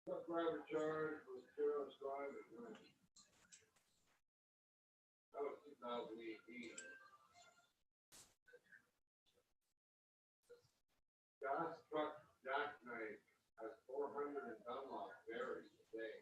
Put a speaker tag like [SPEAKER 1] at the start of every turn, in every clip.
[SPEAKER 1] What driver charge was careless driving? That was 2018. Gas truck jackknife has 400 and Dunlop buried today.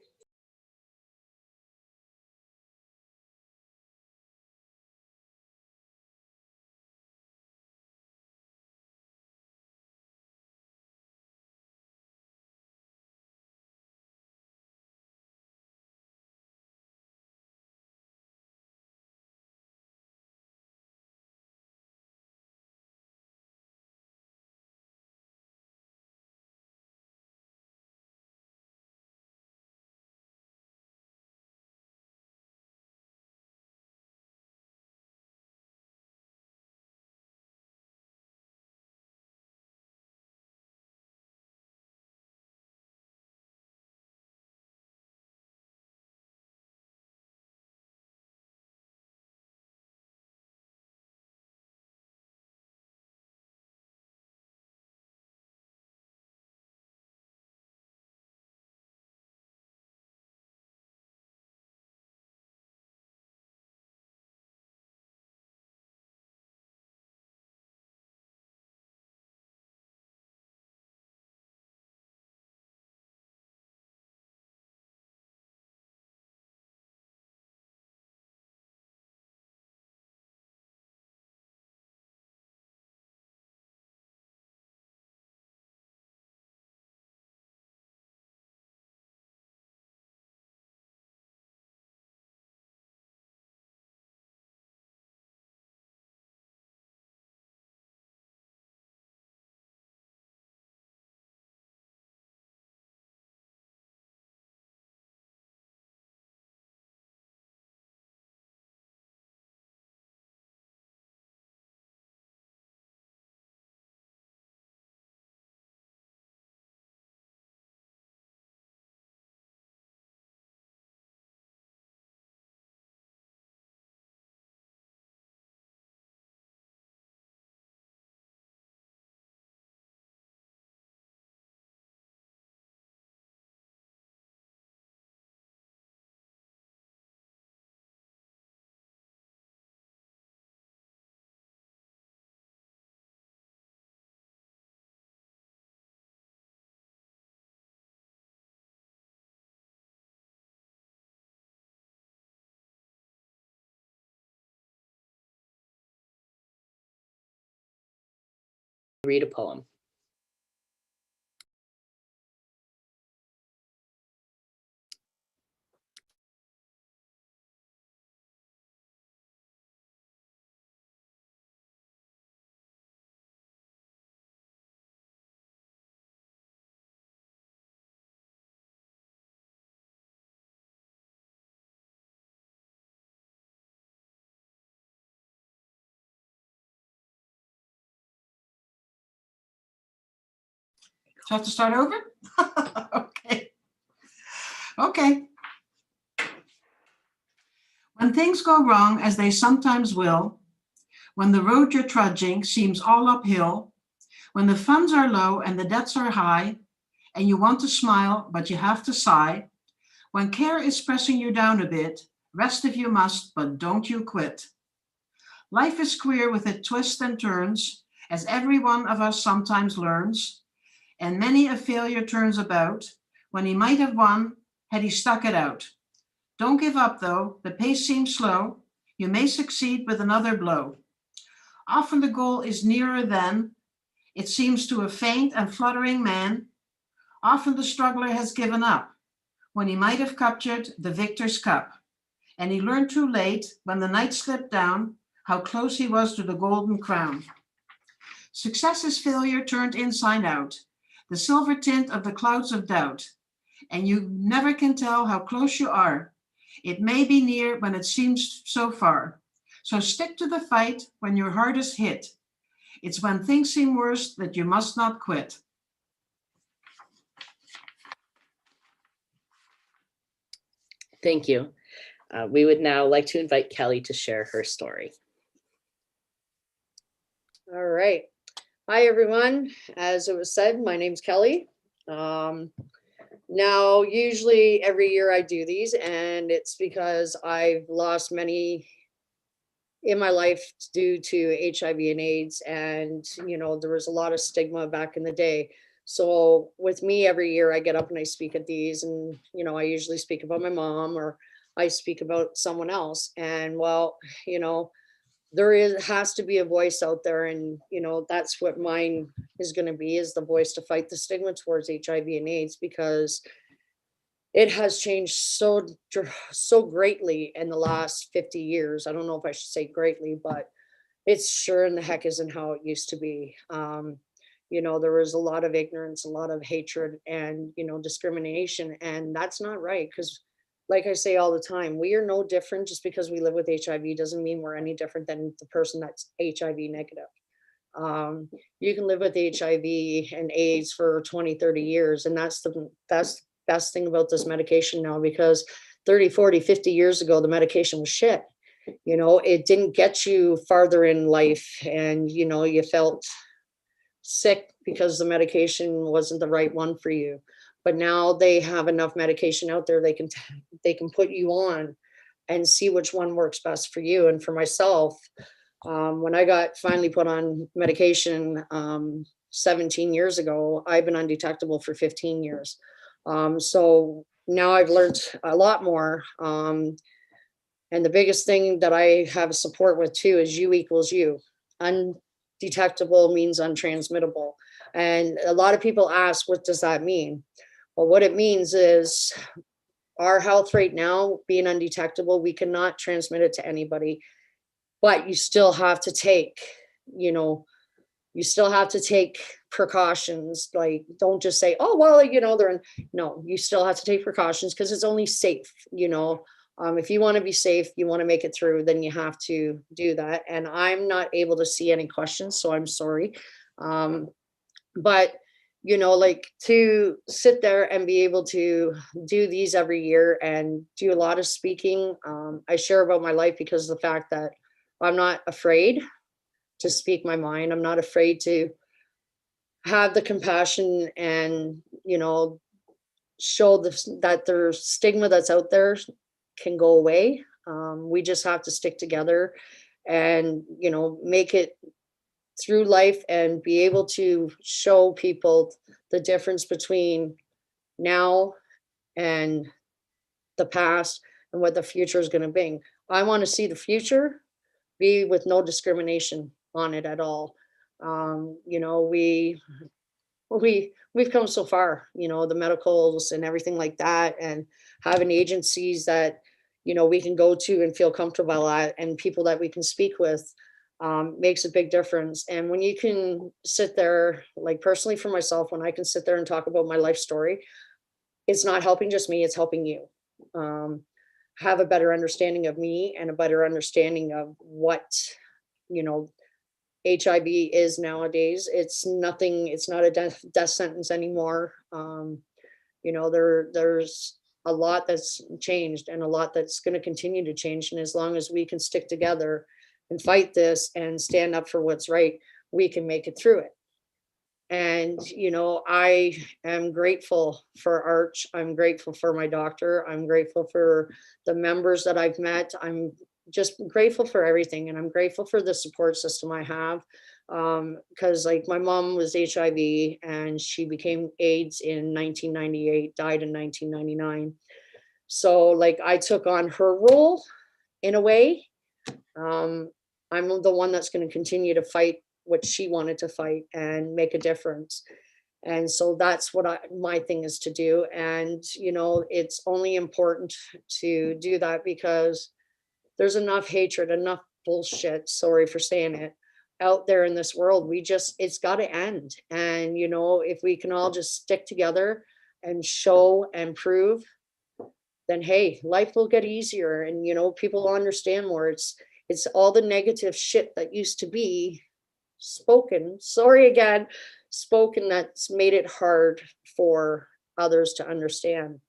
[SPEAKER 2] Read a poem.
[SPEAKER 3] So I have to start over? Okay. Okay. When things go wrong, as they sometimes will, when the road you're trudging seems all uphill, when the funds are low and the debts are high, and you want to smile, but you have to sigh, when care is pressing you down a bit, rest if you must, but don't you quit. Life is queer with its twists and turns, as every one of us sometimes learns, and many a failure turns about when he might have won had he stuck it out. Don't give up though, the pace seems slow, you may succeed with another blow. Often the goal is nearer than it seems to a faint and fluttering man. Often the struggler has given up when he might have captured the victor's cup. And he learned too late when the night slipped down how close he was to the golden crown. Success is failure turned inside out, the silver tint of the clouds of doubt. And you never can tell how close you are. It may be near when it seems so far. So stick to the fight when your heart is hit. It's when things seem worse that you must not quit.
[SPEAKER 2] Thank you. We would now like to invite Kelly to share her story.
[SPEAKER 4] All right. Hi, everyone. As it was said, my name's Kelly. Um, Now, usually every year I do these, and it's because I've lost many in my life due to HIV and AIDS. And, there was a lot of stigma back in the day. So with me, every year I get up and I speak at these, and, I usually speak about my mom or I speak about someone else. And well, you know, has to be a voice out there, and that's what mine is going to be, is the voice to fight the stigma towards HIV and AIDS, because it has changed so greatly in the last 50 years. I don't know if I should say greatly, but it's sure in the heck isn't how it used to be. There was a lot of ignorance, a lot of hatred, and discrimination, and that's not right, because like I say all the time, we are no different. Just because we live with HIV doesn't mean we're any different than the person that's HIV negative. um, you can live with HIV and AIDS for 20, 30 years, and that's the best thing about this medication now, because 30, 40, 50 years ago the medication was shit. It didn't get you farther in life, and you felt sick because the medication wasn't the right one for you. But now they have enough medication out there, they can put you on and see which one works best for you. And for myself, when I got finally put on medication 17 years ago, I've been undetectable for 15 years. So now I've learned a lot more. And the biggest thing that I have support with too is U equals U. Undetectable means untransmittable. And a lot of people ask, what does that mean? Well, what it means is our health right now being undetectable, we cannot transmit it to anybody, but you still have to take, you know, you still have to take precautions. Like, don't just say, oh, well, they're in. No, you still have to take precautions, because it's only safe. If you want to be safe, you want to make it through, then you have to do that. And I'm not able to see any questions, so I'm sorry. But like, to sit there and be able to do these every year and do a lot of speaking. I share about my life because of the fact that I'm not afraid to speak my mind. I'm not afraid to have the compassion and, show that there's stigma that's out there can go away. We just have to stick together and, make it through life and be able to show people the difference between now and the past, and what the future is going to bring. I want to see the future be with no discrimination on it at all. We've come so far, the medicals and everything like that, and having agencies that we can go to and feel comfortable at, and people that we can speak with, makes a big difference. And when you can sit there, like personally for myself, when I can sit there and talk about my life story, it's not helping just me, it's helping you have a better understanding of me, and a better understanding of what you know HIV is nowadays. It's nothing, it's not a death sentence anymore. There's a lot that's changed, and a lot that's going to continue to change. And as long as we can stick together and fight this and stand up for what's right, we can make it through it. And, I am grateful for Arch. I'm grateful for my doctor. I'm grateful for the members that I've met. I'm just grateful for everything. And I'm grateful for the support system I have. Because like, my mom was HIV and she became AIDS in 1998, died in 1999. So like, I took on her role in a way. Um, I'm the one that's going to continue to fight what she wanted to fight and make a difference. And so that's what my thing is to do. And, it's only important to do that because there's enough hatred, enough bullshit, sorry for saying it, out there in this world. It's got to end. And, if we can all just stick together and show and prove, then hey, life will get easier, and, people will understand more. It's all the negative shit that used to be spoken, sorry again, spoken, that's made it hard for others to understand.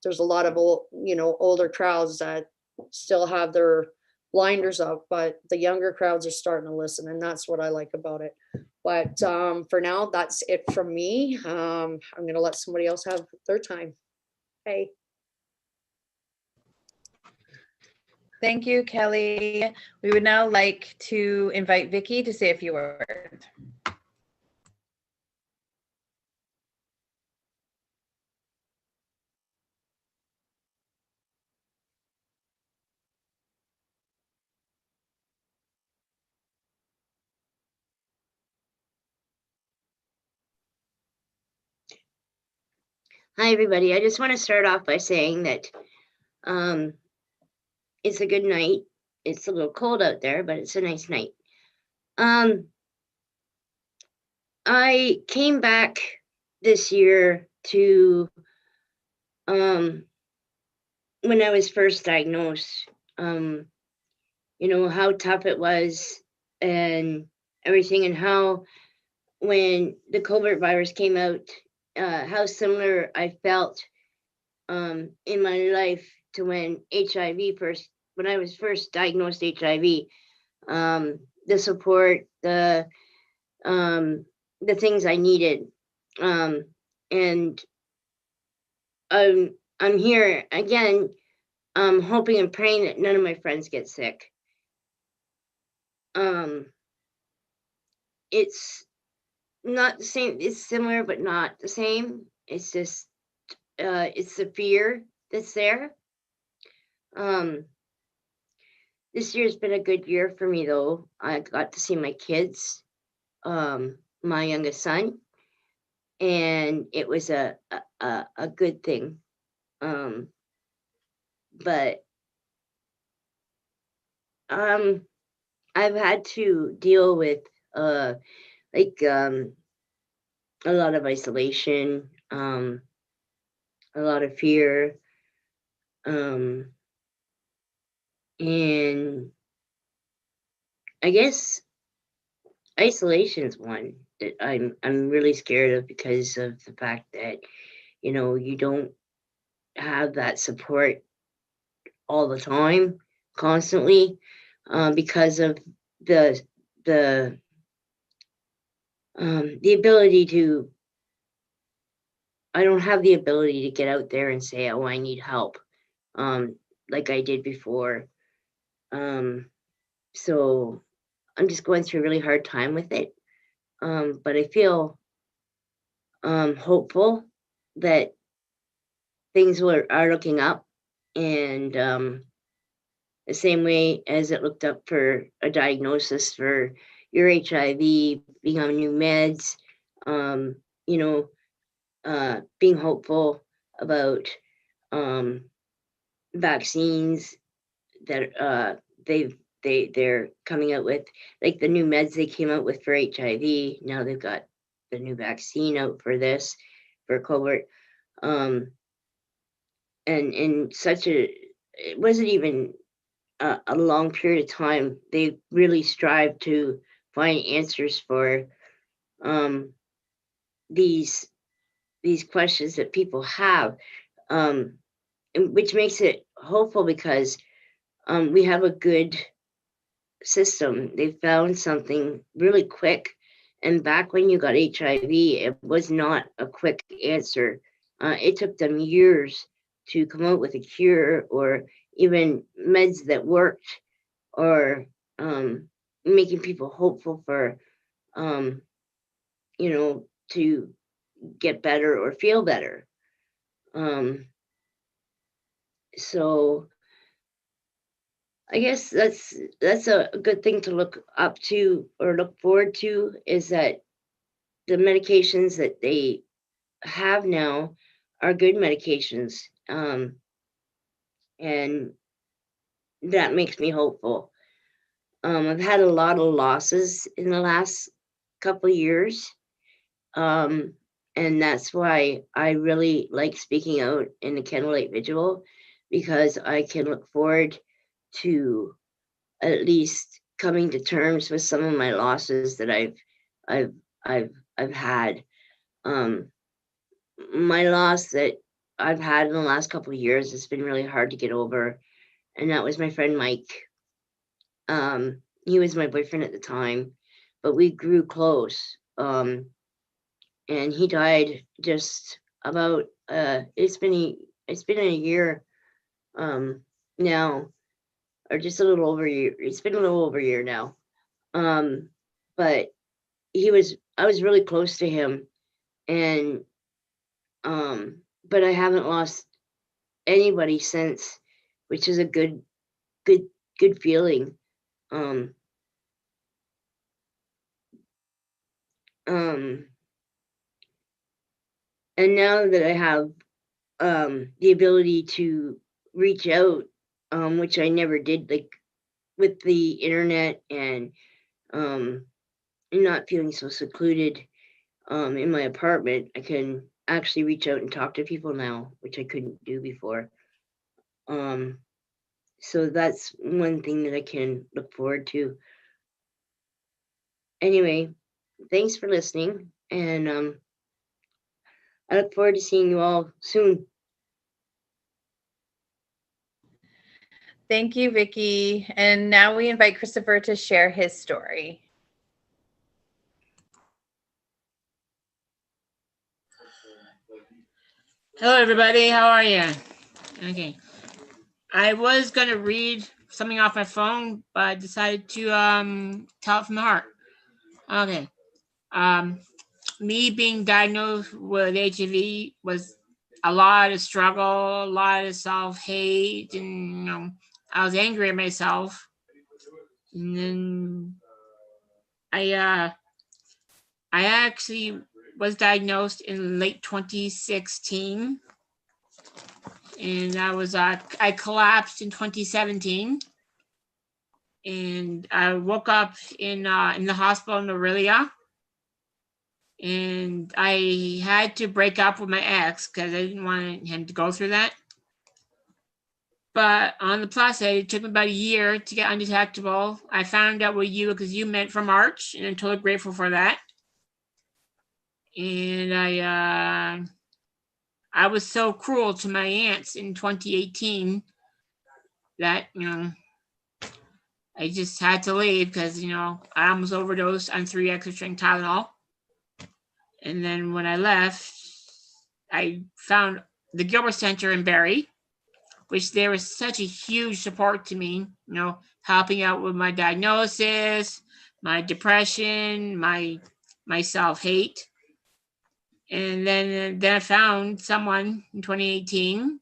[SPEAKER 4] There's a lot of older crowds that still have their blinders up, but the younger crowds are starting to listen, and that's what I like about it. But for now, that's it from me. I'm gonna let somebody else have their time. Hey.
[SPEAKER 5] Thank you, Kelly. We would now like to invite Vicky to say a few words.
[SPEAKER 6] Hi, everybody. I just want to start off by saying that um, it's a good night. It's a little cold out there, but it's a nice night. I came back this year to when I was first diagnosed, how tough it was and everything, and how when the COVID virus came out, how similar I felt in my life to when I was first diagnosed HIV. The support, the things I needed, and I'm here again, hoping and praying that none of my friends get sick. It's not the same. It's similar, but not the same. It's just, it's the fear that's there. This year's been a good year for me, though. I got to see my kids, my youngest son, and it was a good thing. But I've had to deal with like a lot of isolation, a lot of fear, and I guess isolation is one that I'm really scared of because of the fact that you don't have that support all the time, constantly, because of the the ability to. I don't have the ability to get out there and say, "Oh, I need help," like I did before. So I'm just going through a really hard time with it. But I feel hopeful that things are looking up, and the same way as it looked up for a diagnosis for your HIV, being on new meds, you know, being hopeful about vaccines that they're coming out with, like the new meds they came out with for HIV. Now they've got the new vaccine out for this, for COVID. And in such it wasn't even a long period of time. They really strive to find answers for these questions that people have, which makes it hopeful because we have a good system. They found something really quick. And back when you got HIV, it was not a quick answer. It took them years to come out with a cure or even meds that worked, or making people hopeful for, to get better or feel better. So I guess that's a good thing to look up to or look forward to, is that the medications that they have now are good medications. And that makes me hopeful. I've had a lot of losses in the last couple of years. And that's why I really like speaking out in the Candlelight Vigil, because I can look forward to at least coming to terms with some of my losses that I've had. My loss that I've had in the last couple of years has been really hard to get over, and that was my friend Mike. He was my boyfriend at the time. but we grew close. And he died just about, it's been a year now, or just a little over a year. It's been a little over a year now. But I was really close to him, and but I haven't lost anybody since, which is a good feeling. Um, and now that I have the ability to reach out, which I never did, like with the internet, and not feeling so secluded in my apartment, I can actually reach out and talk to people now, which I couldn't do before. So that's one thing that I can look forward to. Anyway, thanks for listening, and I look forward to seeing you all soon.
[SPEAKER 5] Thank you, Vicki. And now we invite Christopher to share his story.
[SPEAKER 7] Hello, everybody. How are you? Okay. I was going to read something off my phone, but I decided to tell it from the heart. Okay. Me being diagnosed with HIV was a lot of struggle, a lot of self-hate, and I was angry at myself. And then I actually was diagnosed in late 2016. And I collapsed in 2017, and I woke up in the hospital in Aurelia, and I had to break up with my ex because I didn't want him to go through that. But on the plus side, it took me about a year to get undetectable. I found out with you because you met for March, and I'm totally grateful for that. And I was so cruel to my aunts in 2018 that, I just had to leave because, I almost overdosed on 3 extra strength Tylenol. And then when I left, I found the Gilbert Center in Barrie, which there was such a huge support to me, helping out with my diagnosis, my depression, my self-hate. And then I found someone in 2018.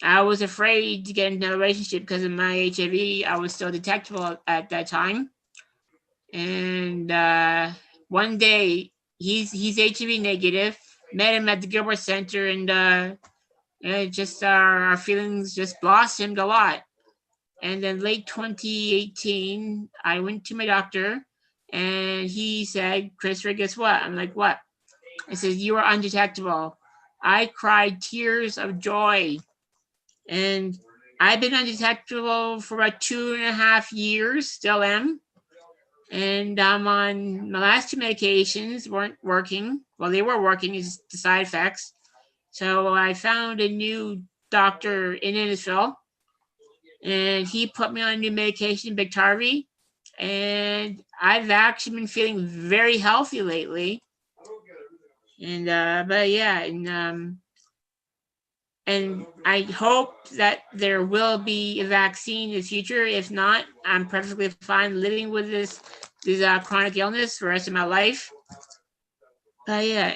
[SPEAKER 7] I was afraid to get into a relationship because of my HIV. I was still detectable at that time. And one day, he's HIV negative. Met him at the Gilbert Center, and just our feelings just blossomed a lot. And then late 2018, I went to my doctor, and he said, "Christopher, guess what?" I'm like, "What?" I said, "You are undetectable." I cried tears of joy. And I've been undetectable for about 2.5 years, still am. And I'm on my last 2 medications, weren't working. Well, they were working, it's the side effects. So I found a new doctor in Innisfil, and he put me on a new medication, Biktarvy. And I've actually been feeling very healthy lately. And, but yeah, and I hope that there will be a vaccine in the future. If not, I'm perfectly fine living with this chronic illness for the rest of my life. But yeah,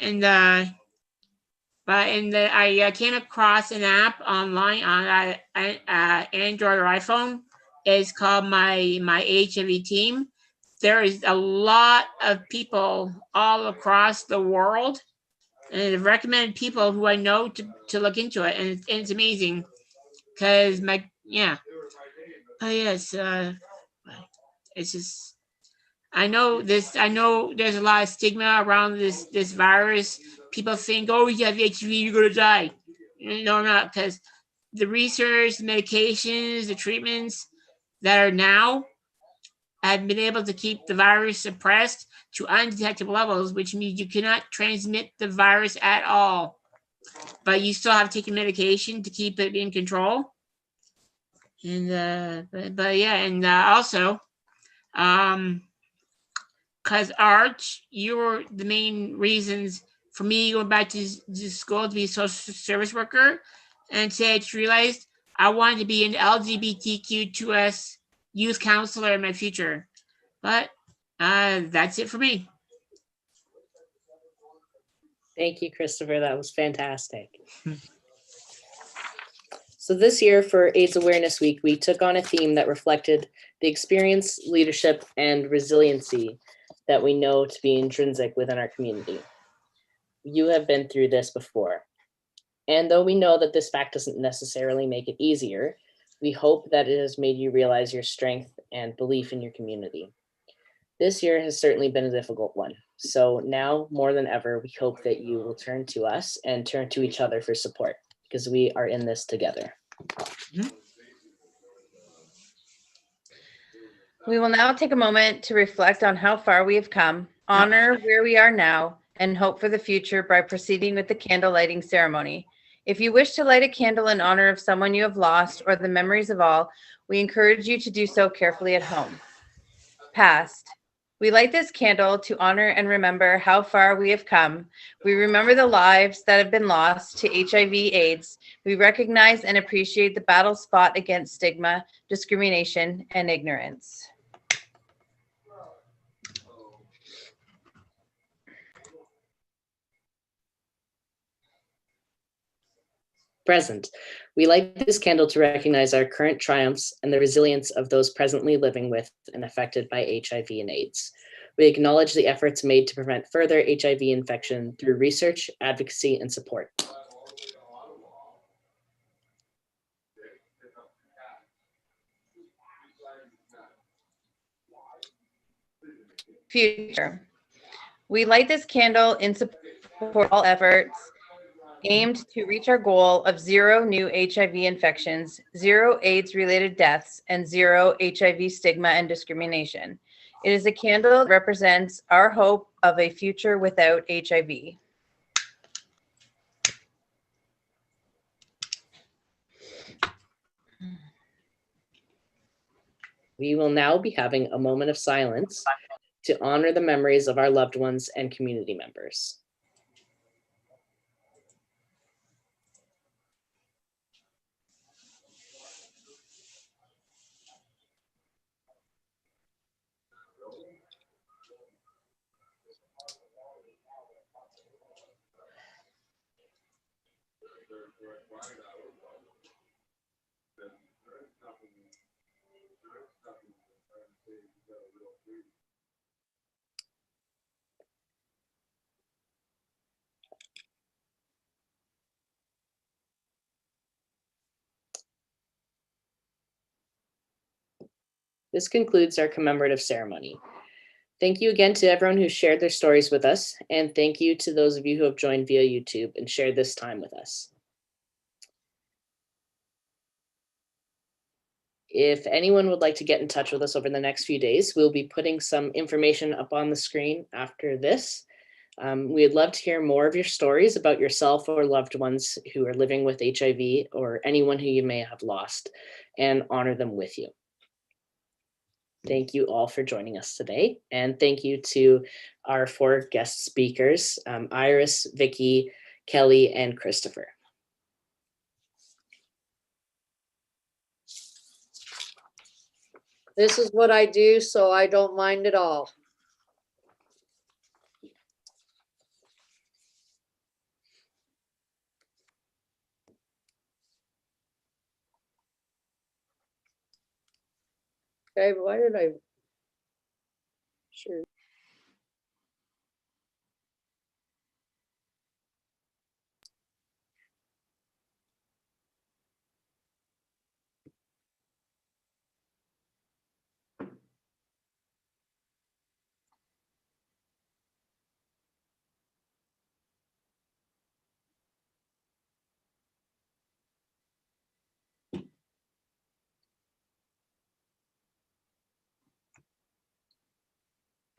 [SPEAKER 7] I came across an app online on Android or iPhone. It's called my HIV team. There is a lot of people all across the world, and I've recommended people who I know to look into it, and it's amazing because it's just, I know there's a lot of stigma around this virus. People think, "Oh, you have HIV, you're gonna die." No, not, because the research, the medications, the treatments that are now have been able to keep the virus suppressed to undetectable levels, which means you cannot transmit the virus at all. But you still have to take medication to keep it in control. And but yeah, and also, because Arch, you were the main reasons for me going back to school to be a social service worker. And today I just realized I wanted to be an LGBTQ2S youth counselor in my future. But that's it for me.
[SPEAKER 2] Thank you, Christopher. That was fantastic. So this year for AIDS Awareness Week, we took on a theme that reflected the experience, leadership, and resiliency that we know to be intrinsic within our community. You have been through this before. And though we know that this fact doesn't necessarily make it easier, we hope that it has made you realize your strength and belief in your community. This year has certainly been a difficult one. So now more than ever, we hope that you will turn to us and turn to each other for support, because we are in this together.
[SPEAKER 5] We will now take a moment to reflect on how far we have come, honor where we are now, and hope for the future by proceeding with the candle lighting ceremony. If you wish to light a candle in honor of someone you have lost or the memories of all, we encourage you to do so carefully at home. Past. We light this candle to honor and remember how far we have come. We remember the lives that have been lost to HIV/AIDS. We recognize and appreciate the battle fought against stigma, discrimination, and ignorance.
[SPEAKER 2] Present. We light this candle to recognize our current triumphs and the resilience of those presently living with and affected by HIV and AIDS. We acknowledge the efforts made to prevent further HIV infection through research, advocacy, and support.
[SPEAKER 5] Future. We light this candle in support of all efforts aimed to reach our goal of 0 new HIV infections, 0 AIDS-related deaths, and 0 HIV stigma and discrimination. It is a candle that represents our hope of a future without HIV.
[SPEAKER 2] We will now be having a moment of silence to honor the memories of our loved ones and community members. This concludes our commemorative ceremony. Thank you again to everyone who shared their stories with us, and thank you to those of you who have joined via YouTube and shared this time with us. If anyone would like to get in touch with us over the next few days, we'll be putting some information up on the screen after this. We'd love to hear more of your stories about yourself or loved ones who are living with HIV or anyone who you may have lost, and honor them with you. Thank you all for joining us today. And thank you to our 4 guest speakers, Iris, Vicky, Kelly, and Christopher.
[SPEAKER 4] This is what I do, so I don't mind at all. Okay, why did I? Sure.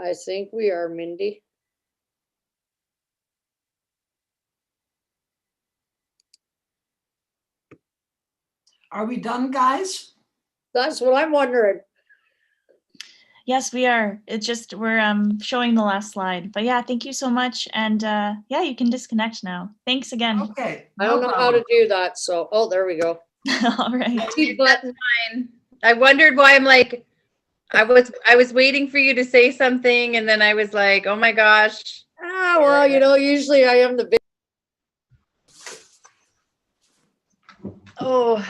[SPEAKER 4] I think we are, Mindy.
[SPEAKER 3] Are we done, guys?
[SPEAKER 4] That's what I'm wondering.
[SPEAKER 8] Yes, we are. It's just we're showing the last slide. But yeah, thank you so much. And yeah, you can disconnect now. Thanks again.
[SPEAKER 3] Okay.
[SPEAKER 4] I
[SPEAKER 3] no
[SPEAKER 4] don't know how
[SPEAKER 3] problem.
[SPEAKER 4] to do that, so, oh, there we go.
[SPEAKER 8] All right.
[SPEAKER 4] See button.
[SPEAKER 5] Fine. I wondered why I'm like, I was waiting for you to say something, and then I was like, oh my gosh.
[SPEAKER 4] Ah, well, you know, usually I am the big.
[SPEAKER 5] Oh,